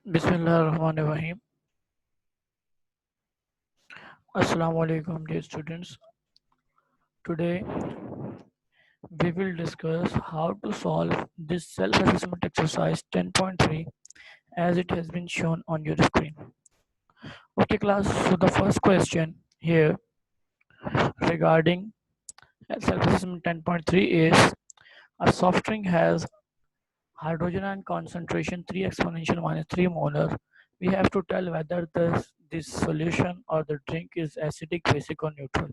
Bismillahirrahmanirrahim. Assalamu alaikum, dear students. Today we will discuss how to solve this self-assessment exercise 10.3 as it has been shown on your screen. Okay, class. So the first question here regarding self-assessment 10.3 is a soft drink has hydrogen ion concentration 3 exponential minus 3 molar. We have to tell whether this solution or the drink is acidic, basic, or neutral.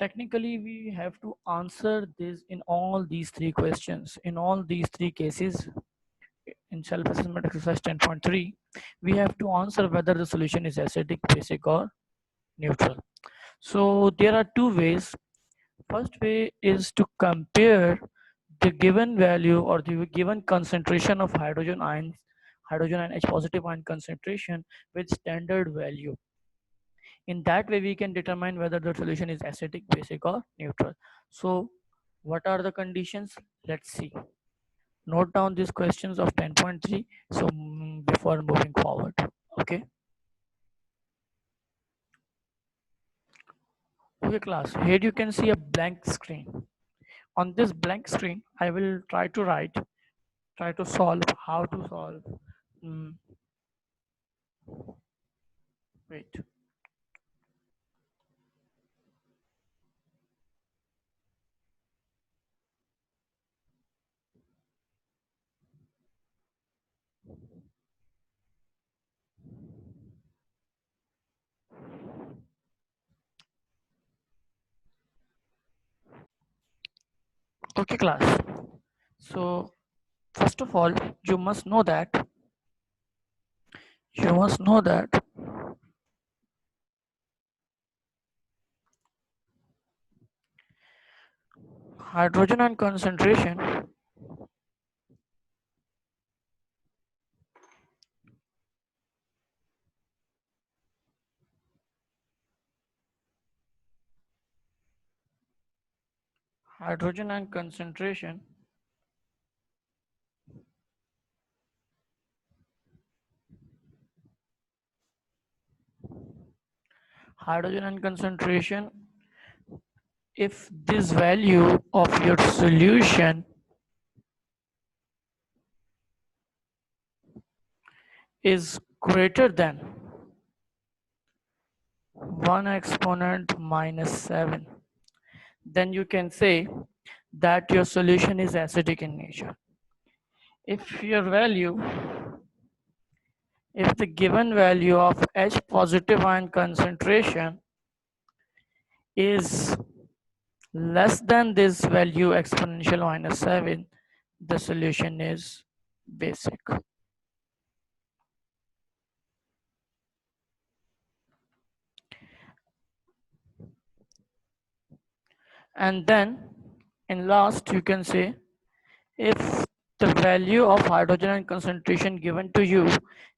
Technically, we have to answer this in all these three questions. In all these three cases, in self-assessment exercise 10.3, we have to answer whether the solution is acidic, basic, or neutral. So there are two ways. First way is to compare the given value or the given concentration of hydrogen and H positive ion concentration with standard value. In that way, we can determine whether the solution is acidic, basic, or neutral. So, what are the conditions? Let's see. Note down these questions of 10.3. So, before moving forward, okay. Okay, class. Here you can see a blank screen. On this blank screen, I will try to solve how to solve. Mm, wait. Okay, class. So, first of all, you must know that you must know that hydrogen ion concentration hydrogen ion concentration hydrogen ion concentration if this value of your solution is greater than 1 exponent minus 7, then you can say that your solution is acidic in nature. If your value, if the given value of H positive ion concentration is less than this value exponential minus 7, the solution is basic. And then in last you can say if the value of hydrogen ion concentration given to you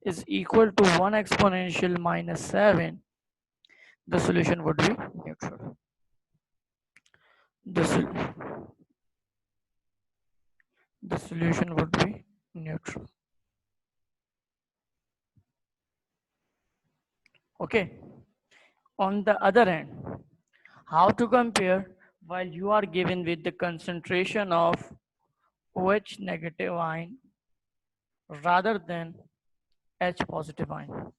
is equal to 1 exponential minus 7, the solution would be neutral. The, the solution would be neutral. Okay. On the other hand, how to compare while you are given with the concentration of OH negative ion rather than H positive ion.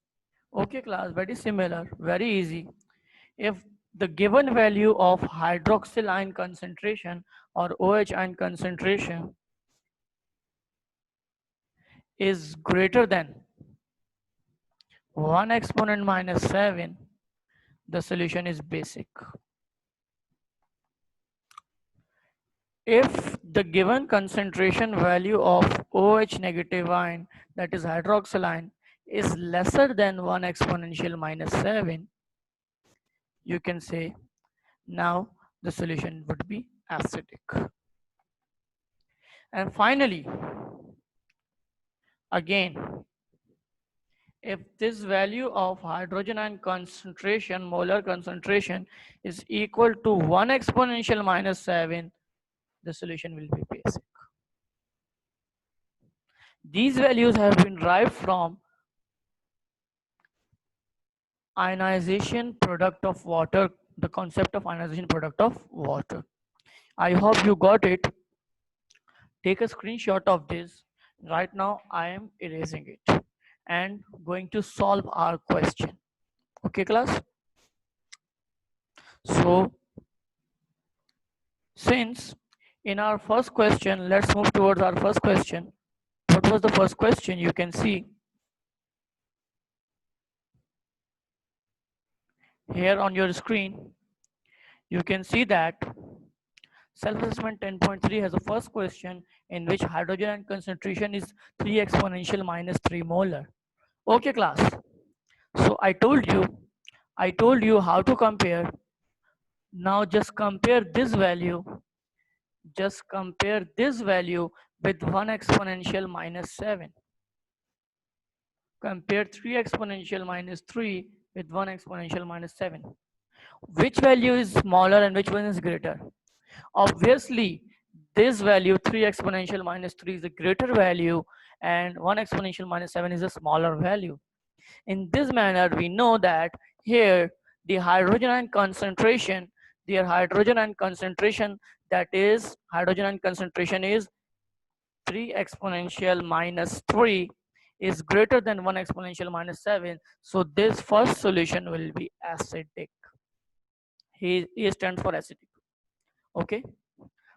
Okay, class, very similar, very easy. If the given value of hydroxyl ion concentration or OH ion concentration is greater than 1 exponent minus 7, the solution is basic. If the given concentration value of OH negative ion, that is hydroxyl ion, is lesser than 1 exponential minus 7, you can say now the solution would be acidic. And finally, again, if this value of hydrogen ion concentration, molar concentration, is equal to 1 exponential minus 7, the solution will be basic. These values have been derived from ionization product of water, the concept of ionization product of water. I hope you got it. Take a screenshot of this. Right now I am erasing it and going to solve our question. Okay class? So since in our first question, let's move towards our first question. What was the first question? You can see here on your screen, you can see that self-assessment 10.3 has a first question in which hydrogen ion concentration is 3 exponential minus 3 molar. Okay class. So I told you how to compare. Now just compare this value with 1 exponential minus 7. Compare 3 exponential minus 3 with 1 exponential minus 7. Which value is smaller and which one is greater? Obviously, this value 3 exponential minus 3 is a greater value and 1 exponential minus 7 is a smaller value. In this manner, we know that here the hydrogen ion concentration, that is hydrogen ion concentration is 3 exponential minus 3 is greater than 1 exponential minus 7. So this first solution will be acidic. He stands for acidic. Okay.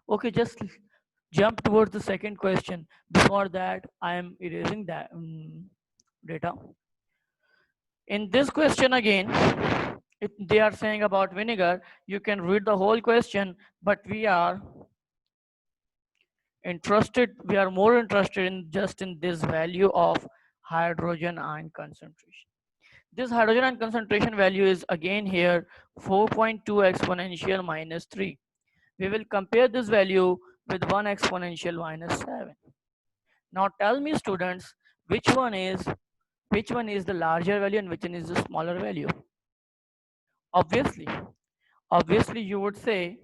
Okay, just jump towards the second question. Before that, I am erasing that data. In this question again, they are saying about vinegar. You can read the whole question, but we are more interested in just in this value of hydrogen ion concentration. This hydrogen ion concentration value is again here 4.2 exponential minus 3. We will compare this value with 1 exponential minus 7. Now tell me students, which one is the larger value and which one is the smaller value? Obviously you would say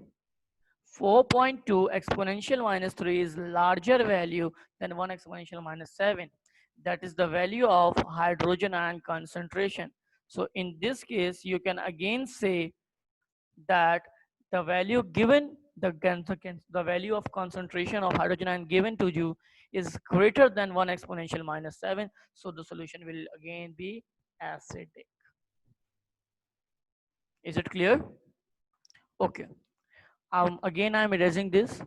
4.2 exponential minus 3 is larger value than 1 exponential minus 7. That is the value of hydrogen ion concentration. So in this case, you can again say that the value given, the value of concentration of hydrogen ion given to you is greater than 1 exponential minus 7. So the solution will again be acidic. Is it clear? Okay. Again, I'm erasing this.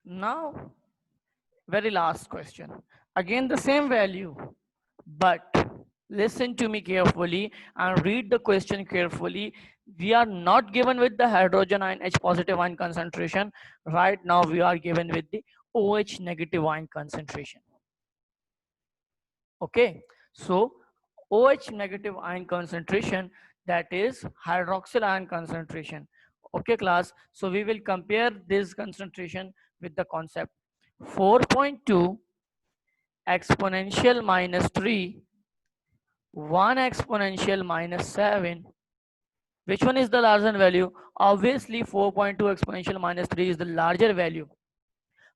Now, very last question. Again, the same value, but listen to me carefully and read the question carefully. We are not given with the hydrogen ion H positive ion concentration. Right now, we are given with the OH negative ion concentration. Okay, so OH negative ion concentration, that is hydroxyl ion concentration. Okay class, so we will compare this concentration with the concept 4.2 exponential minus 3, 1 exponential minus 7. Which one is the larger value? Obviously 4.2 exponential minus 3 is the larger value.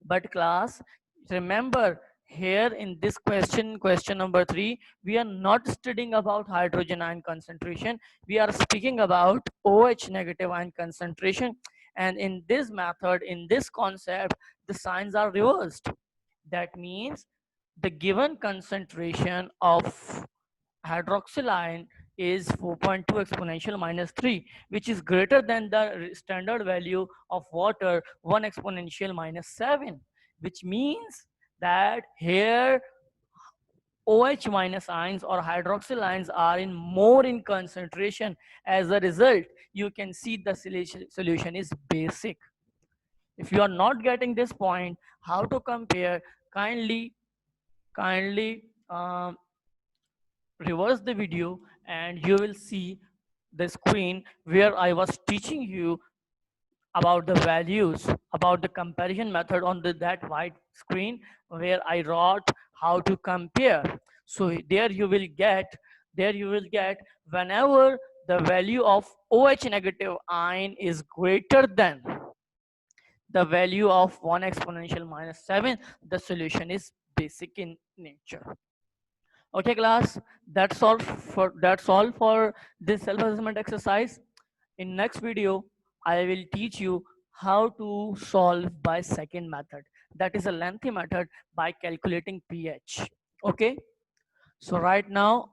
But class, remember here in this question number 3, we are not studying about hydrogen ion concentration. We are speaking about OH negative ion concentration. And in this method, in this concept, the signs are reversed. That means the given concentration of hydroxyl ion is 4.2 exponential minus 3, which is greater than the standard value of water 1 exponential minus 7, which means that here OH minus ions or hydroxyl ions are more in concentration. As a result, you can see the solution is basic. If you are not getting this point, how to compare, kindly reverse the video and you will see the screen where I was teaching you about the values, about the comparison method on that white screen where I wrote how to compare. So there you will get whenever the value of OH negative ion is greater than the value of 1 exponential minus 7, the solution is basic in nature. Okay class, that's all for this self-assessment exercise. In next video, I will teach you how to solve by second method. That is a lengthy method by calculating pH. Okay. So right now,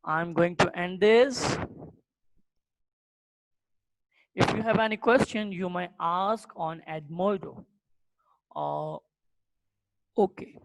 I'm going to end this. If you have any question, you may ask on Edmodo. Okay.